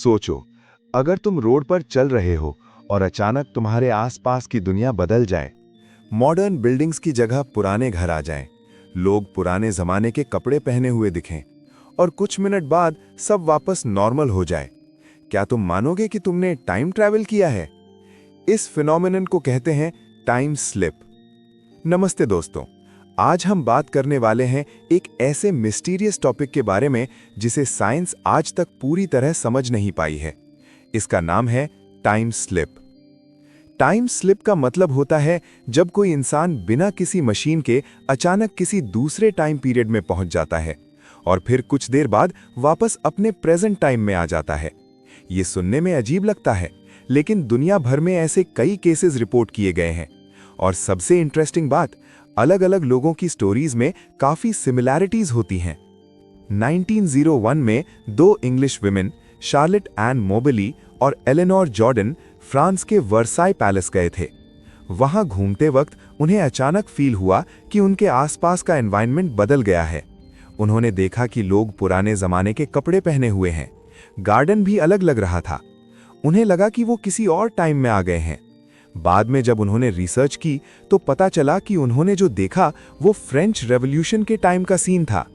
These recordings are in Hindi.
सोचो, अगर तुम रोड पर चल रहे हो और अचानक तुम्हारे आसपास की दुनिया बदल जाए। मॉडर्न बिल्डिंग्स की जगह पुराने घर आ जाएं, लोग पुराने जमाने के कपड़े पहने हुए दिखें और कुछ मिनट बाद सब वापस नॉर्मल हो जाए। क्या तुम मानोगे कि तुमने टाइम ट्रैवल किया है? इस फिनोमेनन को कहते हैं टाइम स्लिप। नमस्ते दोस्तों, आज हम बात करने वाले हैं एक ऐसे मिस्टीरियस टॉपिक के बारे में जिसे साइंस आज तक पूरी तरह समझ नहीं पाई है। इसका नाम है टाइम स्लिप। टाइम स्लिप का मतलब होता है जब कोई इंसान बिना किसी मशीन के अचानक किसी दूसरे टाइम पीरियड में पहुंच जाता है और फिर कुछ देर बाद वापस अपने प्रेजेंट टाइम में आ जाता है। ये सुनने में अजीब लगता है, लेकिन दुनिया भर में ऐसे कई केसेस रिपोर्ट किए गए हैं। और सबसे इंटरेस्टिंग बात, अलग अलग लोगों की स्टोरीज में काफी सिमिलैरिटीज होती हैं। 1901 में दो इंग्लिश विमेन, शार्लेट एन मोबेली और एलेनोर जॉर्डन, फ्रांस के वर्साई पैलेस गए थे। वहां घूमते वक्त उन्हें अचानक फील हुआ कि उनके आसपास का एनवायरनमेंट बदल गया है। उन्होंने देखा कि लोग पुराने जमाने के कपड़े पहने हुए हैं, गार्डन भी अलग लग रहा था। उन्हें लगा कि वो किसी और टाइम में आ गए हैं। बाद में जब उन्होंने रिसर्च की तो पता चला कि उन्होंने जो देखा वो फ्रेंच रेवोल्यूशन के टाइम का सीन था।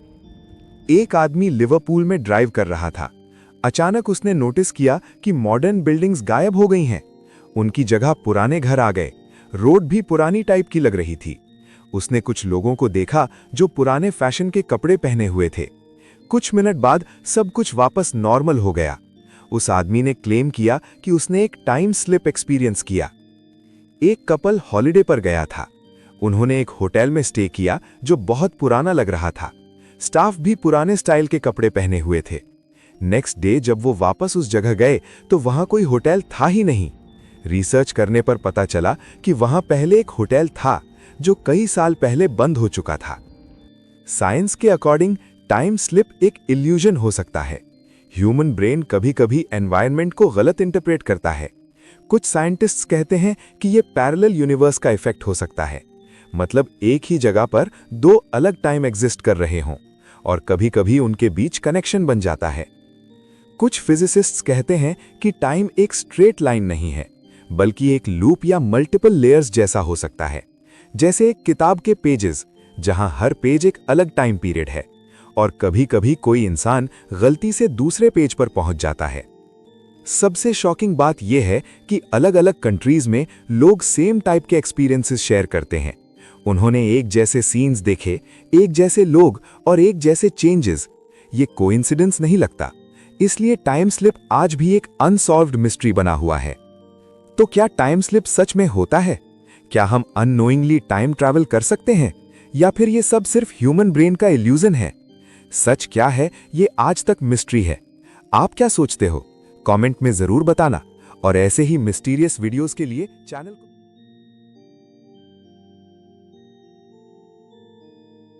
एक आदमी लिवरपूल में ड्राइव कर रहा था। अचानक उसने नोटिस किया कि मॉडर्न बिल्डिंग्स गायब हो गई हैं। उनकी जगह पुराने घर आ गए। रोड भी पुरानी टाइप की लग रही थी। उसने कुछ लोगों को देखा जो पुराने फैशन के कपड़े पहने हुए थे। कुछ मिनट बाद सब कुछ वापस नॉर्मल हो गया। उस आदमी ने क्लेम किया कि उसने एक टाइम स्लिप एक्सपीरियंस किया। एक कपल हॉलिडे पर गया था। उन्होंने एक होटल में स्टे किया जो बहुत पुराना लग रहा था। स्टाफ भी पुराने स्टाइल के कपड़े पहने हुए थे। नेक्स्ट डे जब वो वापस उस जगह गए तो वहां कोई होटल था ही नहीं। रिसर्च करने पर पता चला कि वहां पहले एक होटल था जो कई साल पहले बंद हो चुका था। साइंस के अकॉर्डिंग टाइम स्लिप एक इल्यूजन हो सकता है। ह्यूमन ब्रेन कभी-कभी एनवायरनमेंट को गलत इंटरप्रेट करता है। कुछ साइंटिस्ट्स कहते हैं कि यह पैरेलल यूनिवर्स का इफेक्ट हो सकता है, मतलब एक ही जगह पर दो अलग टाइम एग्जिस्ट कर रहे हों और कभी-कभी उनके बीच कनेक्शन बन जाता है। कुछ फिजिसिस्ट्स कहते हैं कि टाइम एक स्ट्रेट लाइन नहीं है, बल्कि एक लूप या मल्टीपल लेयर्स जैसा हो सकता है। जैसे एक किताब के पेजेस, जहां हर पेज एक अलग टाइम पीरियड है और कभी-कभी कोई इंसान गलती से दूसरे पेज पर पहुंच जाता है। सबसे शॉकिंग बात यह है कि अलग-अलग कंट्रीज में लोग सेम टाइप के एक्सपीरियंसेस शेयर करते हैं। उन्होंने एक जैसे सीन्स देखे, एक जैसे लोग और एक जैसे चेंजेस। ये कोइंसिडेंस नहीं लगता। इसलिए टाइम स्लिप आज भी एक अनसॉल्व्ड मिस्ट्री बना हुआ है। तो क्या टाइम स्लिप सच में होता है? क्या हम अननोइंगली टाइम ट्रैवल कर सकते हैं, या फिर ये सब सिर्फ ह्यूमन ब्रेन का इल्यूजन है? सच क्या है, ये आज तक मिस्ट्री है। आप क्या सोचते हो? कमेंट में जरूर बताना और ऐसे ही मिस्टीरियस वीडियोस के लिए चैनल को